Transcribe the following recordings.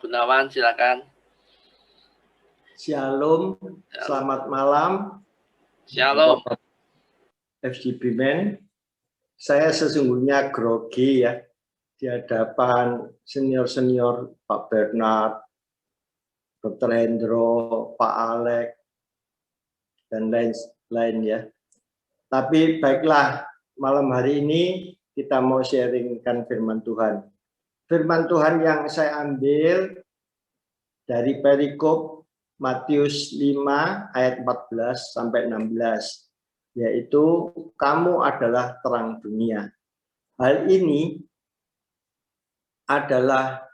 Gunawan, silakan. Shalom, selamat malam. Shalom. FGB Men, saya sesungguhnya grogi ya di hadapan senior-senior Pak Bernard, Dr. Hendro, Pak Alek, dan lain-lain ya. Tapi baiklah, malam hari ini kita mau sharingkan firman Tuhan. Firman Tuhan yang saya ambil dari perikop Matius 5 ayat 14 sampai 16, yaitu kamu adalah terang dunia. Hal ini adalah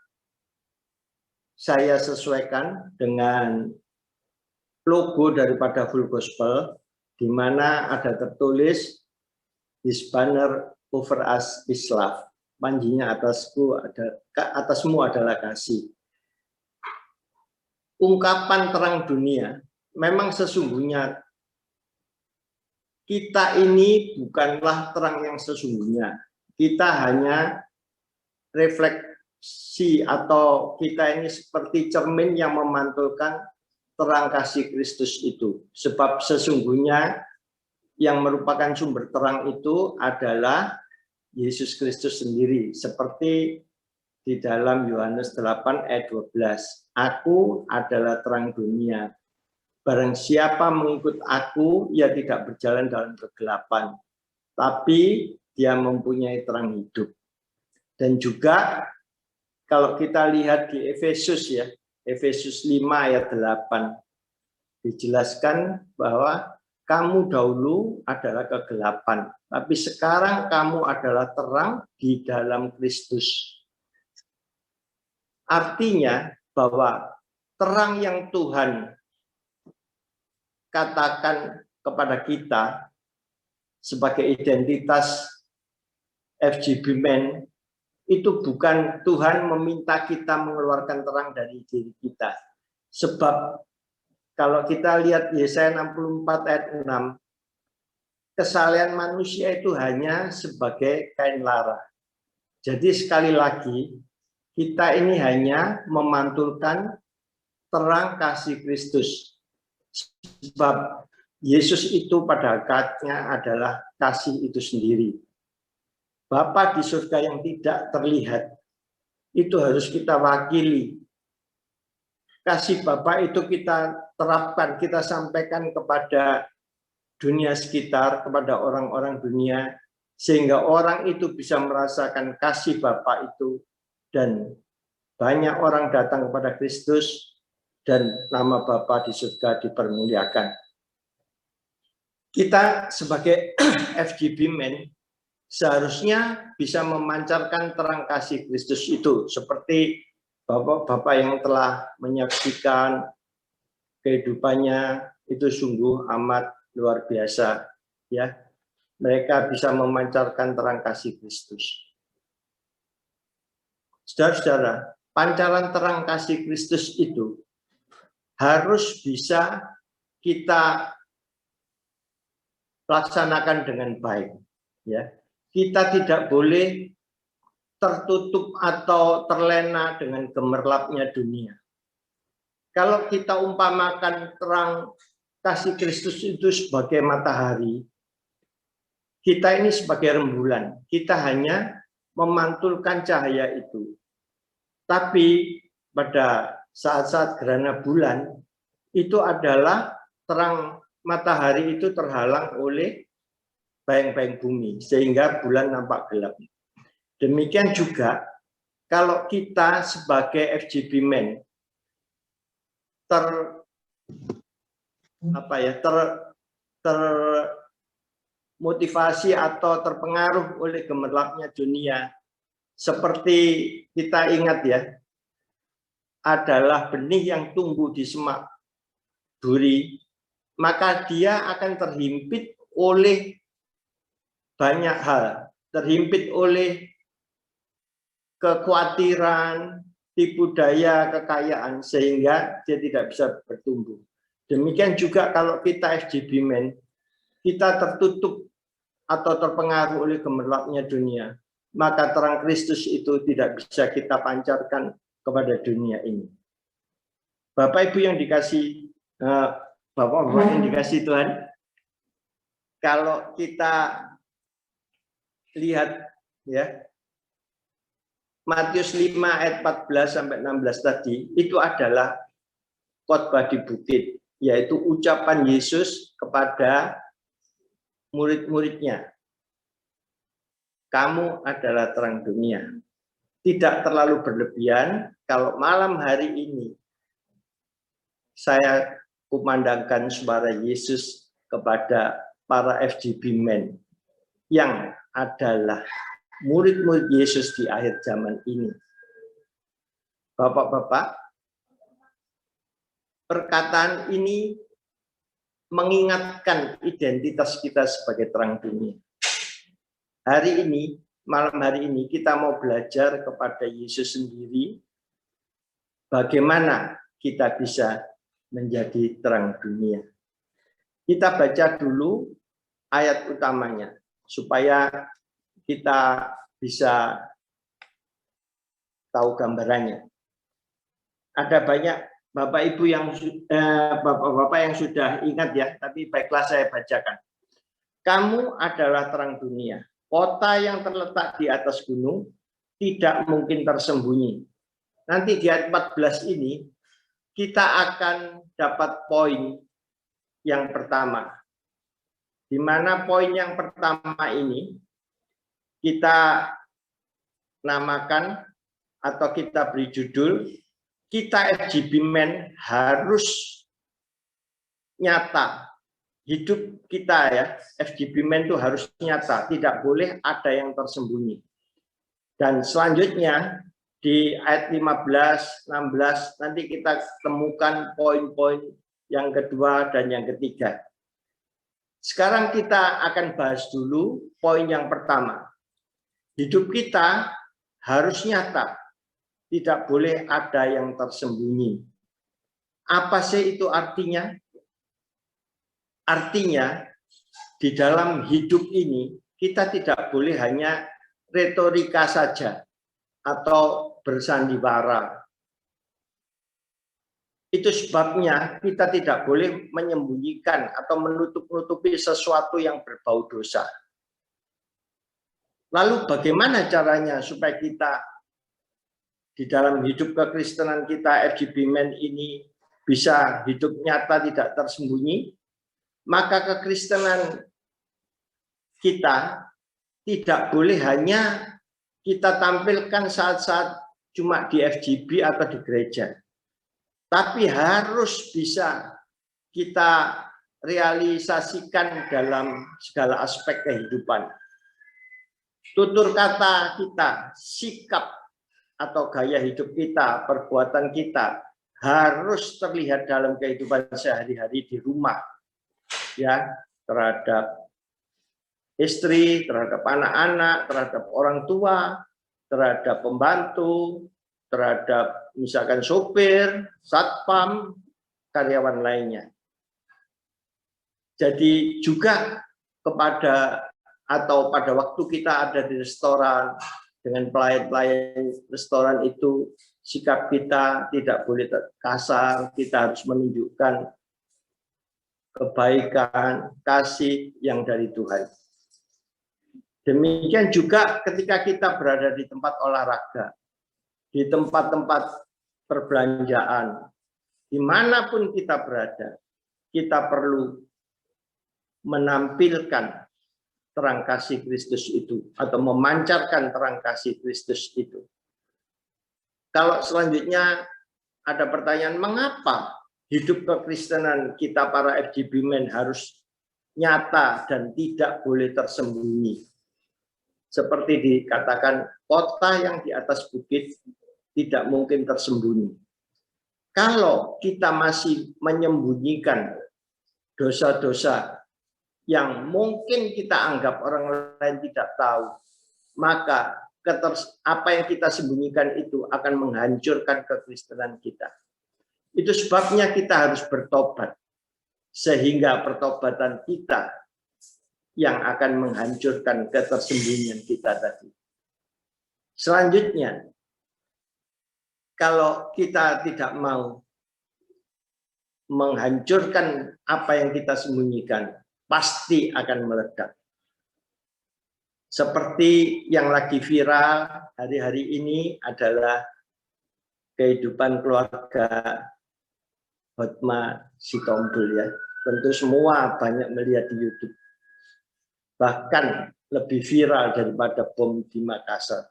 saya sesuaikan dengan logo daripada Full Gospel, di mana ada tertulis this banner over us is love. Panjinya atasmu adalah kasih. Ungkapan terang dunia, memang sesungguhnya kita ini bukanlah terang yang sesungguhnya. Kita hanya refleksi atau kita ini seperti cermin yang memantulkan terang kasih Kristus itu. Sebab sesungguhnya yang merupakan sumber terang itu adalah Yesus Kristus sendiri. Seperti di dalam Yohanes 8 ayat 12. Aku adalah terang dunia. Barang siapa mengikut aku, ia tidak berjalan dalam kegelapan, tapi dia mempunyai terang hidup. Dan juga kalau kita lihat di Efesus ya, Efesus 5 ayat 8, dijelaskan bahwa kamu dahulu adalah kegelapan, tapi sekarang kamu adalah terang di dalam Kristus. Artinya bahwa terang yang Tuhan katakan kepada kita sebagai identitas FGB Men itu bukan Tuhan meminta kita mengeluarkan terang dari diri kita. Sebab kalau kita lihat Yesaya 64 ayat 6, kesalahan manusia itu hanya sebagai kain lara. Jadi sekali lagi, kita ini hanya memantulkan terang kasih Kristus. Sebab Yesus itu pada hakikatnya adalah kasih itu sendiri. Bapa di surga yang tidak terlihat, itu harus kita wakili. Kasih Bapa itu kita terapkan, kita sampaikan kepada dunia sekitar, kepada orang-orang dunia, sehingga orang itu bisa merasakan kasih Bapa itu, dan banyak orang datang kepada Kristus, dan nama Bapa di surga dipermuliakan. Kita sebagai FGB Men seharusnya bisa memancarkan terang kasih Kristus itu, seperti Bapak-bapak yang telah menyaksikan kehidupannya itu sungguh amat luar biasa, ya. Mereka bisa memancarkan terang kasih Kristus. Saudara-saudara, pancaran terang kasih Kristus itu harus bisa kita laksanakan dengan baik, ya. Kita tidak boleh tertutup atau terlena dengan gemerlapnya dunia. Kalau kita umpamakan terang kasih Kristus itu sebagai matahari, kita ini sebagai rembulan, kita hanya memantulkan cahaya itu. Tapi pada saat-saat gerhana bulan, itu adalah terang matahari itu terhalang oleh bayang-bayang bumi, sehingga bulan nampak gelap. Demikian juga kalau kita sebagai FGB Men termotivasi atau terpengaruh oleh gemerlapnya dunia, seperti kita ingat ya, adalah benih yang tumbuh di semak duri, maka dia akan terhimpit oleh banyak hal, terhimpit oleh kekhawatiran, tipu daya, kekayaan, sehingga dia tidak bisa bertumbuh. Demikian juga kalau kita FGB Men, kita tertutup atau terpengaruh oleh gemerlapnya dunia, maka terang Kristus itu tidak bisa kita pancarkan kepada dunia ini. Bapak Ibu yang dikasih Bapak-bapak yang dikasih Tuhan, kalau kita lihat ya Matius 5 ayat 14 sampai 16 tadi, itu adalah khotbah di bukit, yaitu ucapan Yesus kepada murid-muridnya. Kamu adalah terang dunia. Tidak terlalu berlebihan kalau malam hari ini saya kumandangkan suara Yesus kepada para FGB men yang adalah murid-murid Yesus di akhir zaman ini. Bapak-bapak, perkataan ini mengingatkan identitas kita sebagai terang dunia. Hari ini, malam hari ini, kita mau belajar kepada Yesus sendiri, bagaimana kita bisa menjadi terang dunia. Kita baca dulu ayat utamanya, supaya kita bisa tahu gambarannya. Ada banyak Bapak Ibu yang Bapak-bapak yang sudah ingat ya, tapi baiklah saya bacakan. Kamu adalah terang dunia. Kota yang terletak di atas gunung tidak mungkin tersembunyi. Nanti di ayat 14 ini kita akan dapat poin yang pertama. Di mana poin yang pertama ini kita namakan atau kita beri judul, kita FGB Men harus nyata. Hidup kita ya, FGB Men itu harus nyata, tidak boleh ada yang tersembunyi. Dan selanjutnya di ayat 15, 16 nanti kita temukan poin-poin yang kedua dan yang ketiga. Sekarang kita akan bahas dulu poin yang pertama. Hidup kita harus nyata, tidak boleh ada yang tersembunyi. Apa sih itu artinya? Artinya, di dalam hidup ini, kita tidak boleh hanya retorika saja atau bersandiwara. Itu sebabnya kita tidak boleh menyembunyikan atau menutup-nutupi sesuatu yang berbau dosa. Lalu bagaimana caranya supaya kita di dalam hidup kekristenan kita FGB Men ini bisa hidup nyata tidak tersembunyi? Maka kekristenan kita tidak boleh hanya kita tampilkan saat-saat cuma di FGB atau di gereja. Tapi harus bisa kita realisasikan dalam segala aspek kehidupan. Tutur kata kita, sikap atau gaya hidup kita, perbuatan kita harus terlihat dalam kehidupan sehari-hari di rumah, ya, terhadap istri, terhadap anak-anak, terhadap orang tua, terhadap pembantu, terhadap misalkan sopir, satpam, karyawan lainnya. Jadi juga kepada atau pada waktu kita ada di restoran dengan pelayan-pelayan restoran itu, sikap kita tidak boleh kasar, kita harus menunjukkan kebaikan, kasih yang dari Tuhan. Demikian juga ketika kita berada di tempat olahraga, di tempat-tempat perbelanjaan, dimanapun kita berada, kita perlu menampilkan terang kasih Kristus itu, atau memancarkan terang kasih Kristus itu. Kalau selanjutnya ada pertanyaan, mengapa hidup kekristenan kita para FGB Men harus nyata dan tidak boleh tersembunyi? Seperti dikatakan, kota yang di atas bukit tidak mungkin tersembunyi. Kalau kita masih menyembunyikan dosa-dosa yang mungkin kita anggap orang lain tidak tahu, maka apa yang kita sembunyikan itu akan menghancurkan kekristenan kita. Itu sebabnya kita harus bertobat, sehingga pertobatan kita yang akan menghancurkan ketersembunyian kita tadi. Selanjutnya, kalau kita tidak mau menghancurkan apa yang kita sembunyikan, pasti akan meledak. Seperti yang lagi viral hari-hari ini adalah kehidupan keluarga Hotma Sitompul ya. Tentu semua banyak melihat di YouTube. Bahkan lebih viral daripada bom di Makassar.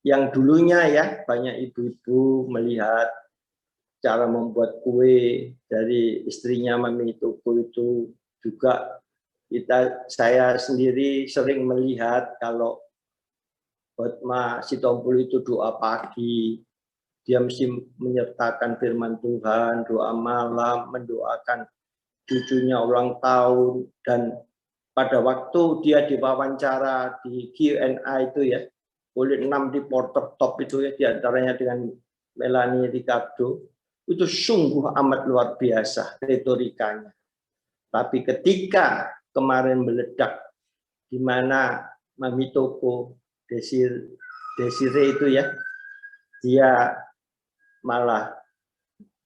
Yang dulunya ya banyak ibu-ibu melihat cara membuat kue dari istrinya Mami Toko itu juga saya sendiri sering melihat kalau Hotma Sitompul itu doa pagi, dia mesti menyertakan firman Tuhan, doa malam, mendoakan cucunya ulang tahun, dan pada waktu dia diwawancara di Q&A itu ya, oleh 6 reporter top itu ya, diantaranya dengan Melanie Ricardo, itu sungguh amat luar biasa retorikanya. Tapi ketika kemarin meledak, di mana Mami Toko Desire itu ya, dia malah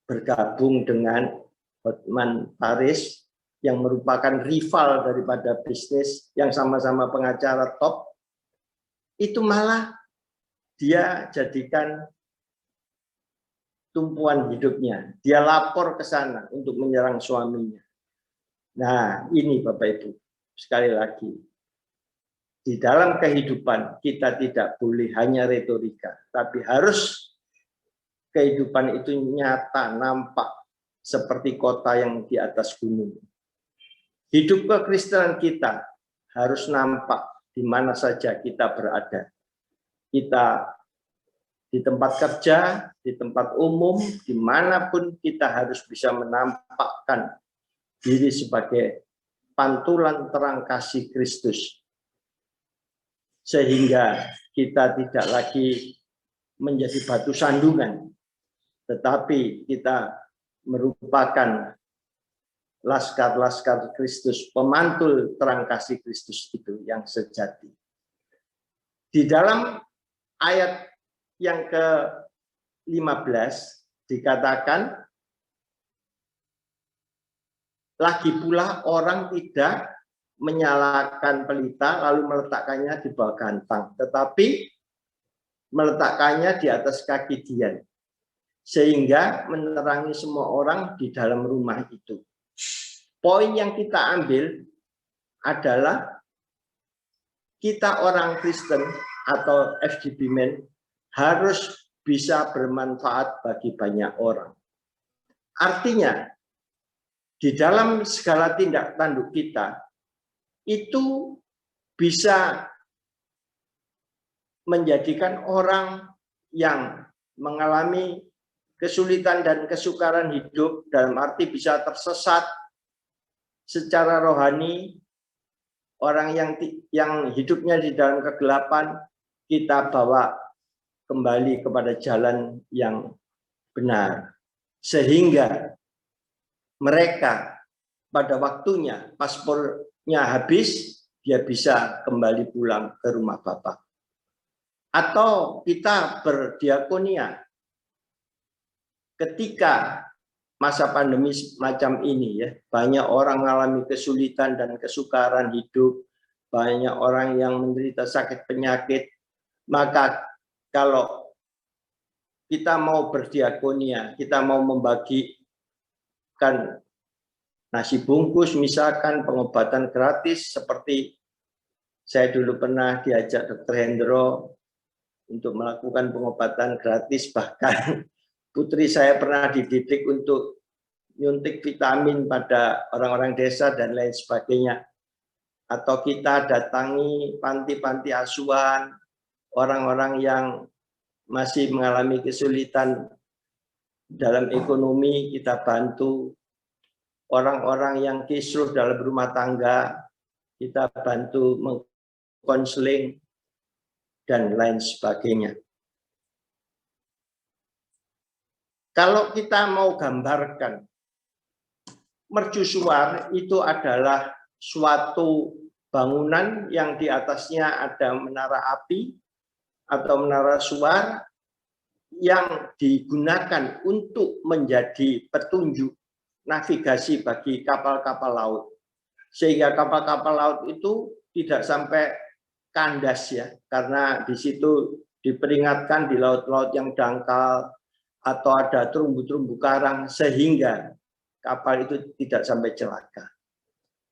bergabung dengan Hotman Paris yang merupakan rival daripada bisnis yang sama-sama pengacara top, itu malah dia jadikan tumpuan hidupnya. Dia lapor ke sana untuk menyerang suaminya. Nah, ini Bapak Ibu, sekali lagi, di dalam kehidupan kita tidak boleh hanya retorika, tapi harus kehidupan itu nyata, nampak seperti kota yang di atas gunung. Hidup kekristenan kita harus nampak di mana saja kita berada. Kita di tempat kerja, di tempat umum, dimanapun kita harus bisa menampakkan diri sebagai pantulan terang kasih Kristus. Sehingga kita tidak lagi menjadi batu sandungan, tetapi kita merupakan laskar-laskar Kristus, pemantul terang kasih Kristus itu yang sejati. Di dalam ayat yang ke-15 dikatakan, lagi pula orang tidak menyalakan pelita lalu meletakkannya di bawah gantang, tetapi meletakkannya di atas kaki dian, sehingga menerangi semua orang di dalam rumah itu. Poin yang kita ambil adalah kita orang Kristen atau FGB Men harus bisa bermanfaat bagi banyak orang. Artinya, di dalam segala tindak tanduk kita, itu bisa menjadikan orang yang mengalami kesulitan dan kesukaran hidup, dalam arti bisa tersesat secara rohani, orang yang hidupnya di dalam kegelapan, kita bawa kembali kepada jalan yang benar. Sehingga mereka pada waktunya paspornya habis, dia bisa kembali pulang ke rumah Bapak. Atau kita berdiakonia ketika masa pandemi semacam ini ya, banyak orang mengalami kesulitan dan kesukaran hidup, banyak orang yang menderita sakit penyakit. Maka kalau kita mau berdiakonia, kita mau membagikan nasi bungkus, misalkan pengobatan gratis, seperti saya dulu pernah diajak Dr. Hendro untuk melakukan pengobatan gratis, bahkan putri saya pernah dididik untuk nyuntik vitamin pada orang-orang desa dan lain sebagainya. Atau kita datangi panti-panti asuhan, orang-orang yang masih mengalami kesulitan dalam ekonomi, kita bantu. Orang-orang yang kisruh dalam rumah tangga, kita bantu mengkonseling dan lain sebagainya. Kalau kita mau gambarkan, mercusuar itu adalah suatu bangunan yang di atasnya ada menara api atau menara suar yang digunakan untuk menjadi petunjuk navigasi bagi kapal-kapal laut. Sehingga kapal-kapal laut itu tidak sampai kandas ya, karena di situ diperingatkan di laut-laut yang dangkal atau ada terumbu-terumbu karang sehingga kapal itu tidak sampai celaka.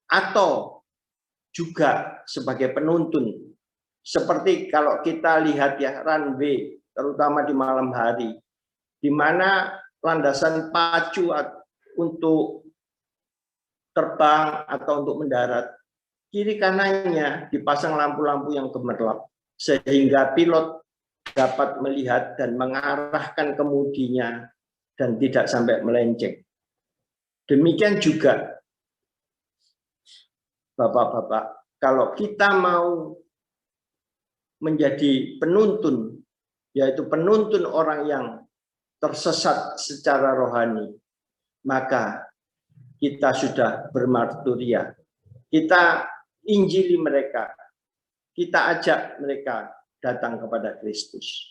Atau juga sebagai penuntun, seperti kalau kita lihat ya runway, terutama di malam hari, di mana landasan pacu untuk terbang atau untuk mendarat, kiri kanannya dipasang lampu-lampu yang gemerlap, sehingga pilot dapat melihat dan mengarahkan kemudinya dan tidak sampai melenceng. Demikian juga, Bapak-bapak, kalau kita mau menjadi penuntun, yaitu penuntun orang yang tersesat secara rohani, maka kita sudah bermarturia. Kita injili mereka, kita ajak mereka datang kepada Kristus.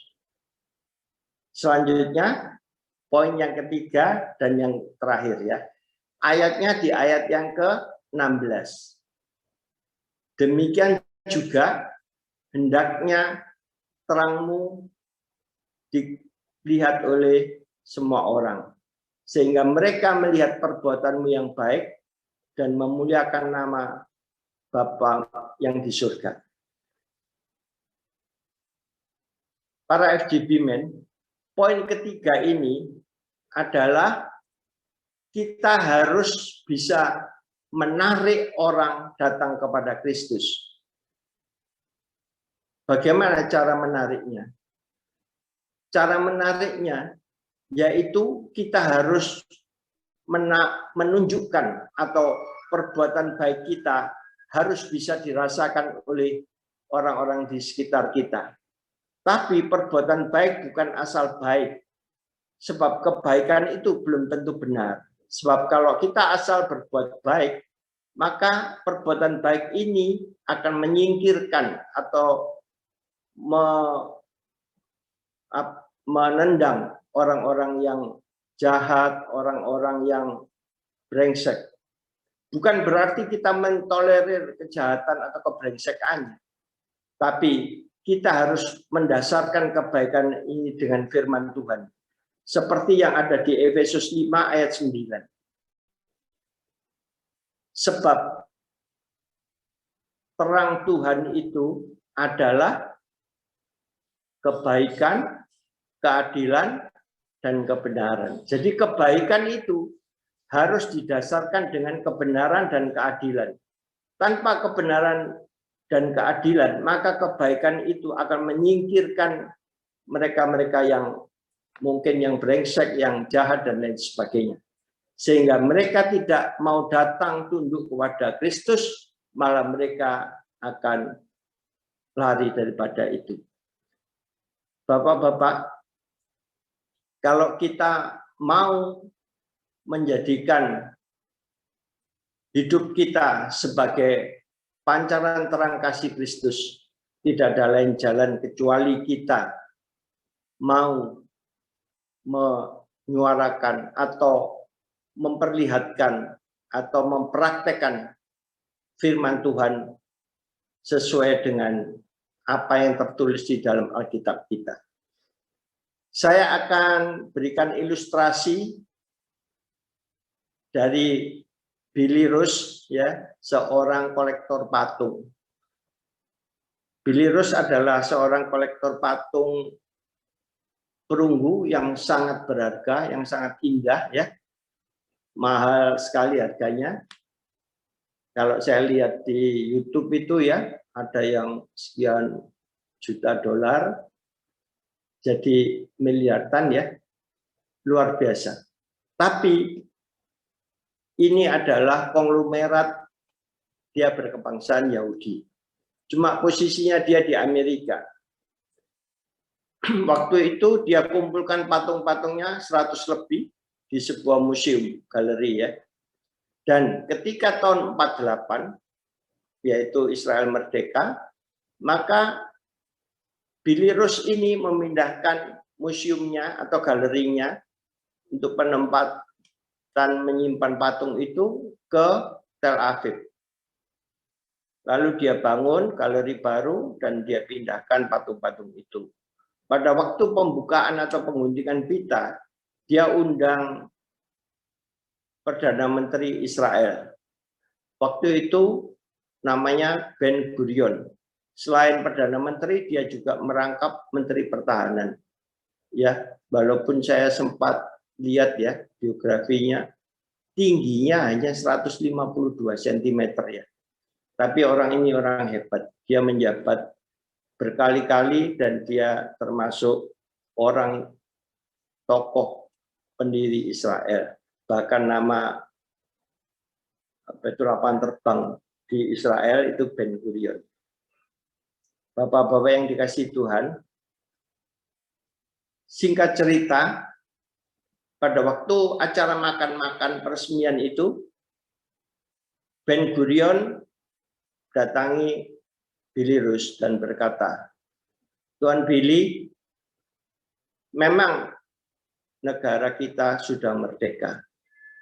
Selanjutnya, poin yang ketiga dan yang terakhir ya. Ayatnya di ayat yang ke-16. Demikian juga hendaknya terangmu dilihat oleh semua orang, sehingga mereka melihat perbuatanmu yang baik dan memuliakan nama Bapa yang di surga. Para FGB Men, poin ketiga ini adalah kita harus bisa menarik orang datang kepada Kristus. Bagaimana cara menariknya? Cara menariknya yaitu kita harus menunjukkan atau perbuatan baik kita harus bisa dirasakan oleh orang-orang di sekitar kita. Tapi perbuatan baik bukan asal baik, sebab kebaikan itu belum tentu benar. Sebab kalau kita asal berbuat baik, maka perbuatan baik ini akan menyingkirkan atau menendang orang-orang yang jahat, orang-orang yang brengsek. Bukan berarti kita mentolerir kejahatan atau kebrengsekannya, tapi kita harus mendasarkan kebaikan ini dengan firman Tuhan. Seperti yang ada di Efesus 5 ayat 9. Sebab terang Tuhan itu adalah kebaikan, keadilan, dan kebenaran. Jadi kebaikan itu harus didasarkan dengan kebenaran dan keadilan. Tanpa kebenaran dan keadilan, maka kebaikan itu akan menyingkirkan mereka-mereka yang mungkin yang brengsek, yang jahat, dan lain sebagainya. Sehingga mereka tidak mau datang tunduk kepada Kristus, malah mereka akan lari daripada itu. Bapak-bapak, kalau kita mau menjadikan hidup kita sebagai pancaran terang kasih Kristus, tidak ada lain jalan kecuali kita mau menyuarakan atau memperlihatkan atau mempraktekkan firman Tuhan sesuai dengan apa yang tertulis di dalam Alkitab kita. Saya akan berikan ilustrasi dari Billy Rose, ya, seorang kolektor patung. Billy Rose adalah seorang kolektor patung perunggu yang sangat berharga, yang sangat indah, ya, mahal sekali harganya. Kalau saya lihat di YouTube itu ya, ada yang sekian juta dolar, jadi miliaran ya, luar biasa. Tapi ini adalah konglomerat, dia berkebangsaan Yahudi. Cuma posisinya dia di Amerika. Waktu itu dia kumpulkan patung-patungnya 100 lebih di sebuah museum galeri ya. Dan ketika tahun 48 yaitu Israel merdeka, maka Billy Rose ini memindahkan museumnya atau galerinya untuk penempatan menyimpan patung itu ke Tel Aviv. Lalu dia bangun galeri baru dan dia pindahkan patung-patung itu. Pada waktu pembukaan atau pengundikan pita, dia undang Perdana Menteri Israel. Waktu itu namanya Ben Gurion. Selain Perdana Menteri, dia juga merangkap Menteri Pertahanan. Ya, walaupun saya sempat lihat ya biografinya, tingginya hanya 152 cm ya. Tapi orang ini orang hebat. Dia menjabat berkali-kali dan dia termasuk orang tokoh pendiri Israel. Bahkan nama lapangan terbang di Israel itu Ben Gurion. Bapak-bapak yang dikasihi Tuhan, singkat cerita, pada waktu acara makan-makan peresmian itu, Ben Gurion datangi Billy Rus dan berkata, Tuan Billy, memang negara kita sudah merdeka,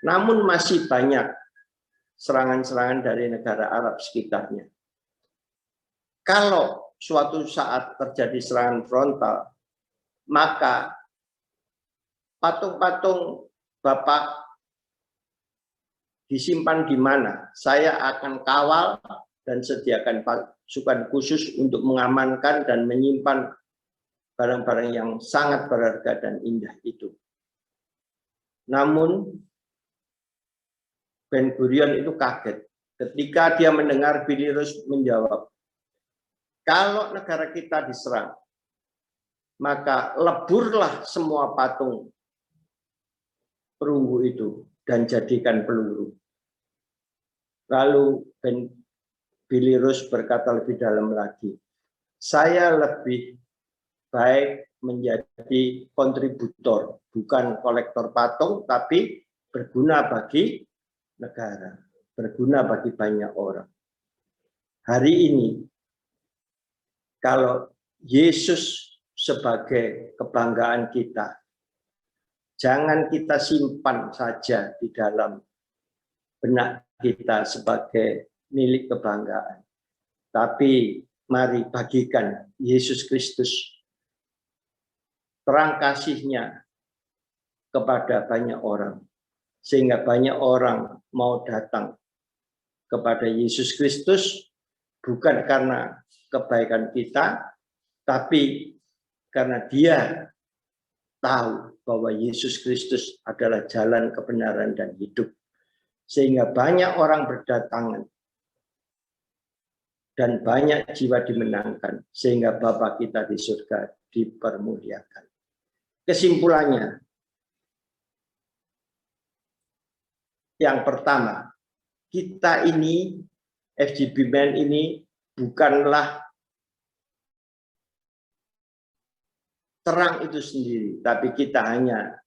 namun masih banyak serangan-serangan dari negara Arab sekitarnya. Kalau suatu saat terjadi serangan frontal, maka patung-patung Bapak disimpan di mana? Saya akan kawal dan sediakan pasukan khusus untuk mengamankan dan menyimpan barang-barang yang sangat berharga dan indah itu. Namun Ben Gurion itu kaget ketika dia mendengar Billy Rus menjawab, kalau negara kita diserang, maka leburlah semua patung perunggu itu dan jadikan peluru. Lalu Billy Rus berkata lebih dalam lagi, saya lebih baik menjadi kontributor, bukan kolektor patung, tapi berguna bagi negara, berguna bagi banyak orang. Hari ini, kalau Yesus sebagai kebanggaan kita, jangan kita simpan saja di dalam benak kita sebagai milik kebanggaan. Tapi mari bagikan Yesus Kristus, terang kasih-Nya kepada banyak orang. Sehingga banyak orang mau datang kepada Yesus Kristus, bukan karena kebaikan kita, tapi karena dia tahu bahwa Yesus Kristus adalah jalan kebenaran dan hidup. Sehingga banyak orang berdatangan dan banyak jiwa dimenangkan, sehingga Bapa kita di surga dipermuliakan. Kesimpulannya, yang pertama, kita ini, FGB Men ini bukanlah terang itu sendiri, tapi kita hanya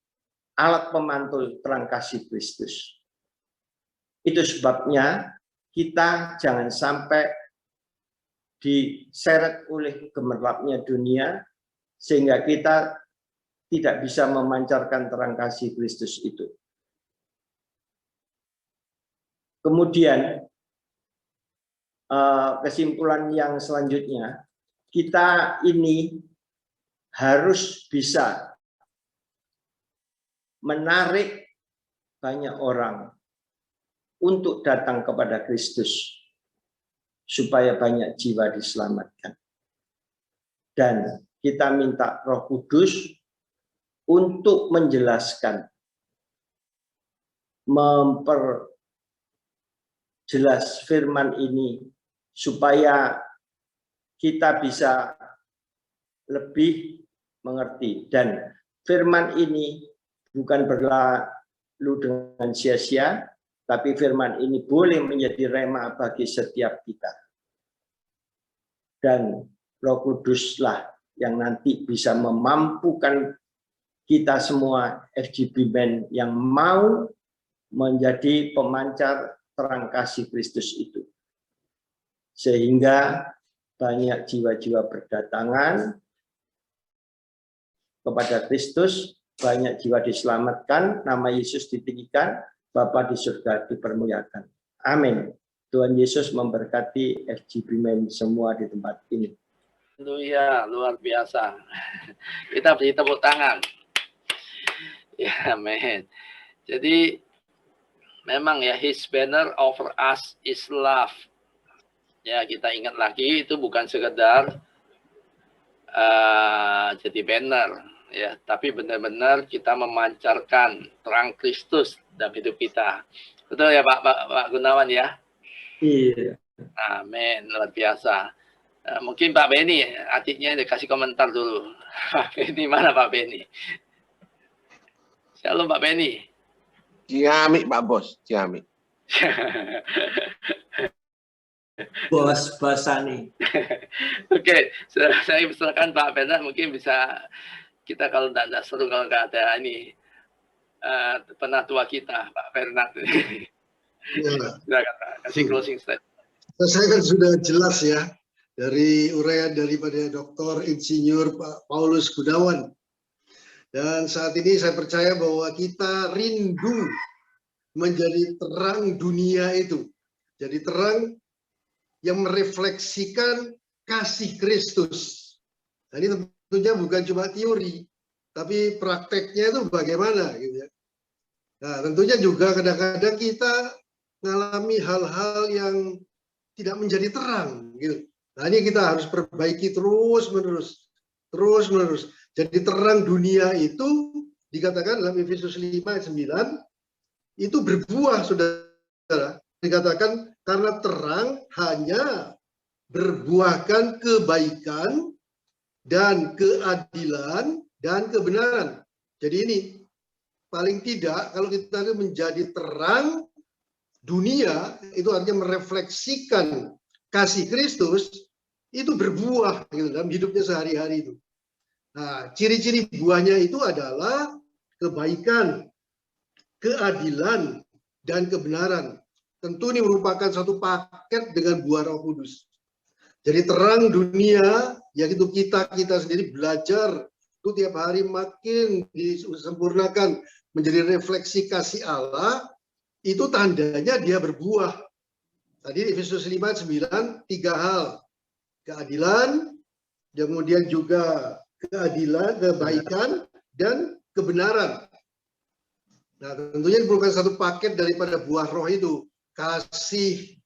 alat pemantul terang kasih Kristus. Itu sebabnya kita jangan sampai diseret oleh gemerlapnya dunia, sehingga kita tidak bisa memancarkan terang kasih Kristus itu. Kemudian, kesimpulan yang selanjutnya, kita ini harus bisa menarik banyak orang untuk datang kepada Kristus, supaya banyak jiwa diselamatkan. Dan kita minta Roh Kudus untuk menjelaskan, memperjelas firman ini, supaya kita bisa lebih mengerti. Dan firman ini bukan berlalu dengan sia-sia, tapi firman ini boleh menjadi rema bagi setiap kita. Dan Roh Kuduslah yang nanti bisa memampukan kita semua FGB Men yang mau menjadi pemancar terang kasih Kristus itu. Sehingga banyak jiwa-jiwa berdatangan kepada Kristus, banyak jiwa diselamatkan, nama Yesus ditinggikan, Bapa di surga dipermuliakan. Amin. Tuhan Yesus memberkati FGB Men semua di tempat ini. Haleluya, luar biasa. Kita beri tepuk tangan. Ya, amin. Jadi memang ya, His banner over us is love. Ya, kita ingat lagi, itu bukan sekedar jadi banner, ya, tapi benar-benar kita memancarkan terang Kristus dalam hidup kita. Betul ya Pak Gunawan ya? Iya. Amin, luar biasa. Mungkin Pak Beni, adiknya dikasih komentar dulu. Pak Beni, mana Pak Beni? Shalom Pak Beni. Ciamik Pak Bos, Ciamik. Bos Basani. Oke, saya silakan Pak Bernard, mungkin bisa kita kalau tidak seru kalau nggak ada ini penatua kita Pak Bernard. Ya. Silakan Pak, kasih closing statement. Saya kan sudah jelas ya dari uraian daripada Dr. Insinyur Pak Paulus Gunawan. Dan saat ini saya percaya bahwa kita rindu menjadi terang dunia itu. Jadi terang yang merefleksikan kasih Kristus. Nah, ini tentunya bukan cuma teori, tapi prakteknya itu bagaimana gitu ya. Nah, tentunya juga kadang-kadang kita mengalami hal-hal yang tidak menjadi terang gitu. Nah, ini kita harus perbaiki terus-menerus. Jadi terang dunia itu dikatakan dalam Efesus 5:9 itu berbuah, Saudara. Dikatakan karena terang hanya berbuahkan kebaikan dan keadilan dan kebenaran. Jadi ini paling tidak kalau kita menjadi terang dunia, itu artinya merefleksikan kasih Kristus, itu berbuah gitu, dalam hidupnya sehari-hari itu. Nah, ciri-ciri buahnya itu adalah kebaikan, keadilan, dan kebenaran. Tentu ini merupakan satu paket dengan buah Roh Kudus. Jadi terang dunia, yaitu kita sendiri belajar itu tiap hari makin disempurnakan menjadi refleksi kasih Allah, itu tandanya dia berbuah. Tadi Efesus 5:9 3 hal. Keadilan, kemudian juga keadilan, kebaikan, dan kebenaran. Nah, tentunya merupakan satu paket daripada buah roh itu. Kasih.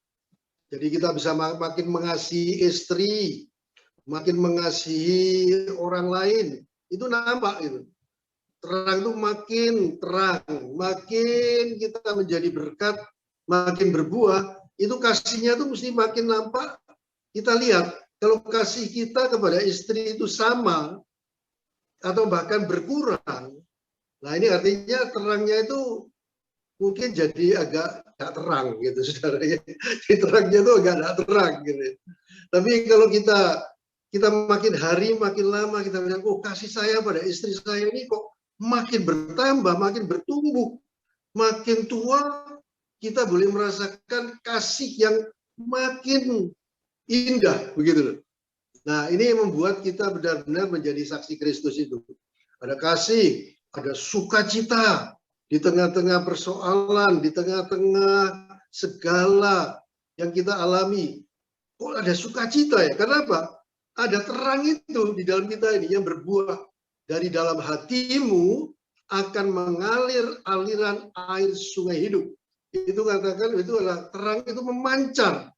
Jadi kita bisa makin mengasihi istri, makin mengasihi orang lain. Itu nampak itu. Terang itu makin terang, makin kita menjadi berkat, makin berbuah, itu kasihnya itu mesti makin nampak. Kita lihat, kalau kasih kita kepada istri itu sama, atau bahkan berkurang, nah ini artinya terangnya itu mungkin jadi agak terang gitu, saudara. Jadi terangnya itu agak terang gitu. Tapi kalau kita makin hari, makin lama kita bilang, oh kasih saya pada istri saya ini kok makin bertambah, makin bertumbuh, makin tua, kita boleh merasakan kasih yang makin indah, begitu loh. Nah, ini yang membuat kita benar-benar menjadi saksi Kristus itu. Ada kasih, ada sukacita di tengah-tengah persoalan, di tengah-tengah segala yang kita alami. Kok ada sukacita ya? Kenapa? Ada terang itu di dalam kita ini yang berbuah. Dari dalam hatimu akan mengalir aliran air sungai hidup. Itu katakan itu adalah terang itu memancar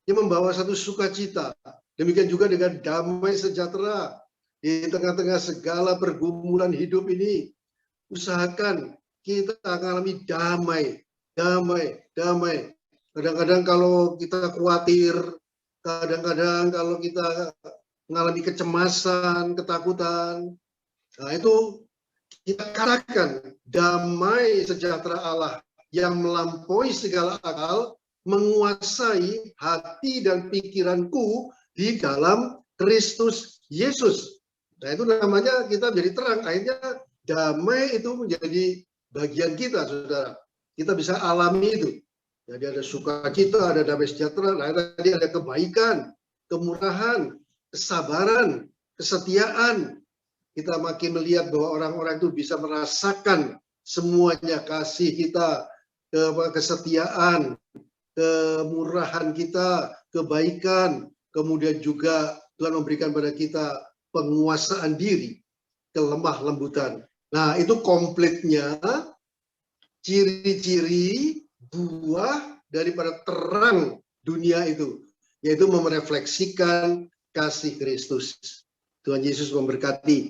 yang membawa satu sukacita. Demikian juga dengan damai sejahtera di tengah-tengah segala pergumulan hidup ini. Usahakan kita akan alami damai. Kadang-kadang kalau kita khawatir, kadang-kadang kalau kita mengalami kecemasan, ketakutan, nah itu kita katakan damai sejahtera Allah yang melampaui segala akal menguasai hati dan pikiranku di dalam Kristus Yesus. Nah itu namanya kita menjadi terang. Akhirnya damai itu menjadi bagian kita, saudara. Kita bisa alami itu. Jadi ada sukacita, ada damai sejahtera. Nah tadi ada kebaikan, kemurahan, kesabaran, kesetiaan, kita makin melihat bahwa orang-orang itu bisa merasakan semuanya, kasih kita, kesetiaan, kemurahan kita, kebaikan, kemudian juga Tuhan memberikan pada kita penguasaan diri, kelemah lembutan. Nah, itu komplitnya ciri-ciri buah daripada terang dunia itu, yaitu merefleksikan kasih Kristus. Tuhan Yesus memberkati.